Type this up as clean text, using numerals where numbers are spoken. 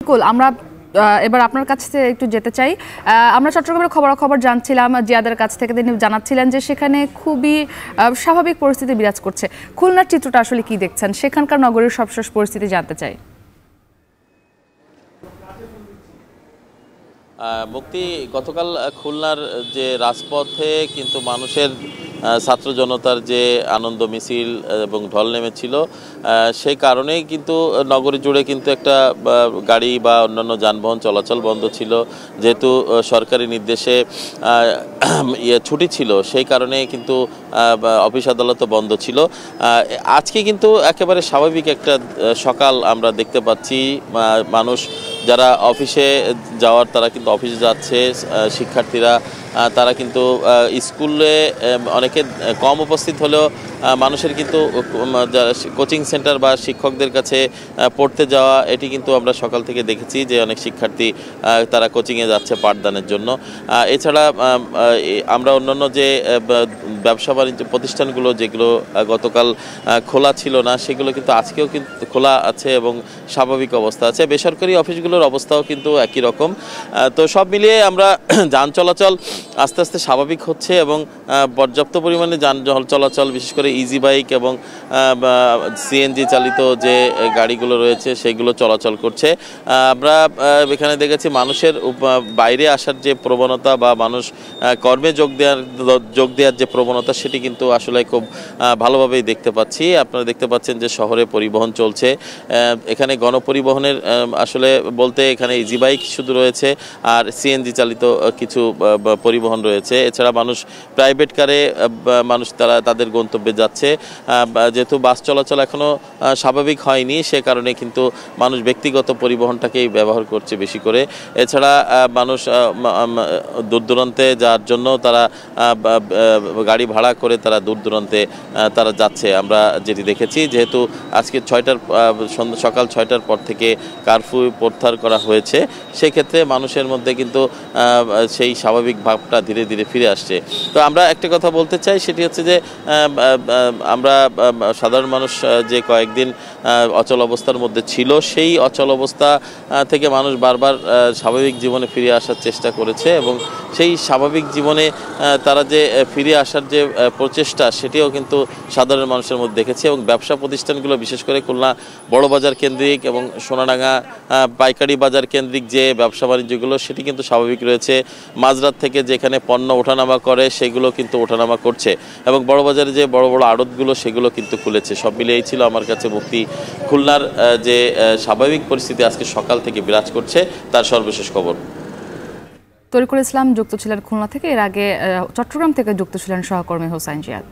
কুল আমরা এবার আপনার কাছে একটু যেতে চাই। আমরা চট্টগ্রামের খবরাখবর জানছিলাম, জিয়াদের কাছ থেকে তিনি জানাচ্ছিলেন যে সেখানে খুবই স্বাভাবিক পরিস্থিতি বিরাজ করছে। খুলনার চিত্রটা আসলে কি দেখছেন, সেখানকার নগরীর সবশেষ পরিস্থিতি জানতে চাই। মুক্তি, গতকাল খুলনার যে রাজপথে কিন্তু মানুষের ছাত্র জনতার যে আনন্দ মিছিল এবং ঢল নেমেছিল, সেই কারণেই কিন্তু নগরী জুড়ে কিন্তু একটা গাড়ি বা অন্যান্য যানবাহন চলাচল বন্ধ ছিল। যেহেতু সরকারি নির্দেশে ছুটি ছিল, সেই কারণে কিন্তু অফিস আদালতও বন্ধ ছিল। আজকে কিন্তু একেবারে স্বাভাবিক একটা সকাল আমরা দেখতে পাচ্ছি। মানুষ যারা অফিসে যাওয়ার তারা কিন্তু অফিসে যাচ্ছে, শিক্ষার্থীরা তারা কিন্তু স্কুলে অনেকে কম উপস্থিত হলেও মানুষের কিন্তু কোচিং সেন্টার বা শিক্ষকদের কাছে পড়তে যাওয়া, এটি কিন্তু আমরা সকাল থেকে দেখেছি যে অনেক শিক্ষার্থী তারা কোচিংয়ে যাচ্ছে পাঠদানের জন্য। এছাড়া আমরা অন্যান্য যে ব্যবসা বাণিজ্য প্রতিষ্ঠানগুলো যেগুলো গতকাল খোলা ছিল না, সেগুলো কিন্তু আজকেও কিন্তু খোলা আছে এবং স্বাভাবিক অবস্থা আছে। বেসরকারি অফিসগুলোর অবস্থাও কিন্তু একই রকম। তো সব মিলিয়ে আমরা যান চলাচল আস্তে আস্তে স্বাভাবিক হচ্ছে এবং পর্যাপ্ত পরিমাণে যান চলাচল, বিশেষ করে ইজি বাইক এবং সিএনজি চালিত যে গাড়িগুলো রয়েছে সেগুলো চলাচল করছে। আমরা এখানে দেখেছি মানুষের বাইরে আসার যে প্রবণতা বা মানুষ কর্মে যোগ দেওয়ার যে প্রবণতা, সেটি কিন্তু আসলে খুব ভালোভাবেই দেখতে পাচ্ছি। আপনারা দেখতে পাচ্ছেন যে শহরে পরিবহন চলছে। এখানে গণপরিবহনের আসলে বলতে এখানে ইজি বাইক শুধু রয়েছে আর সিএনজি চালিত কিছু পরিবহন রয়েছে। এছাড়া মানুষ প্রাইভেট কারে তারা তাদের গন্তব্যে যাচ্ছে। যেহেতু বাস চলাচল এখনও স্বাভাবিক হয়নি, সে কারণে কিন্তু মানুষ ব্যক্তিগত পরিবহনটাকেই ব্যবহার করছে বেশি করে। এছাড়া মানুষ দূর দূরান্তে যাওয়ার জন্য তারা গাড়ি ভাড়া করে তারা দূর দূরান্তে তারা যাচ্ছে। আমরা যেটি দেখেছি, যেহেতু আজকে সকাল 6টার পর থেকে কারফিউ প্রত্যাহার করা হয়েছে, সেক্ষেত্রে মানুষের মধ্যে কিন্তু সেই স্বাভাবিক ভাবটা ধীরে ধীরে ফিরে আসছে। তো আমরা একটা কথা বলতে চাই, সেটি হচ্ছে যে আমরা সাধারণ মানুষ যে কয়েকদিন অচল অবস্থার মধ্যে ছিল, সেই অচল অবস্থা থেকে মানুষ বারবার স্বাভাবিক জীবনে ফিরে আসার চেষ্টা করেছে এবং সেই স্বাভাবিক জীবনে তারা যে ফিরে আসার যে প্রচেষ্টা, সেটিও কিন্তু সাধারণ মানুষের মধ্যে দেখেছে। এবং ব্যবসা প্রতিষ্ঠানগুলো, বিশেষ করে খুলনা বড় বাজার কেন্দ্রিক এবং সোনাডাঙ্গা পাইকারি বাজার কেন্দ্রিক যে ব্যবসা বাণিজ্যগুলো, সেটি কিন্তু স্বাভাবিক রয়েছে। মাঝরাত থেকে যেখানে পণ্য ওঠানামা করে সেগুলো কিন্তু ওঠানামা করছে এবং বড় বাজারে যে বড় বড় আড়তগুলো সেগুলো কিন্তু খুলেছে। সব মিলিয়েই ছিল আমার কাছে মুক্তি খুলনার যে স্বাভাবিক পরিস্থিতি আজকে সকাল থেকে বিরাজ করছে তার সর্বশেষ খবর। তরিকুল ইসলাম যুক্ত ছিলেন খুলনা থেকে, এর আগে চট্টগ্রাম থেকে যুক্ত ছিলেন সহকর্মী হোসাইন জিয়াদ।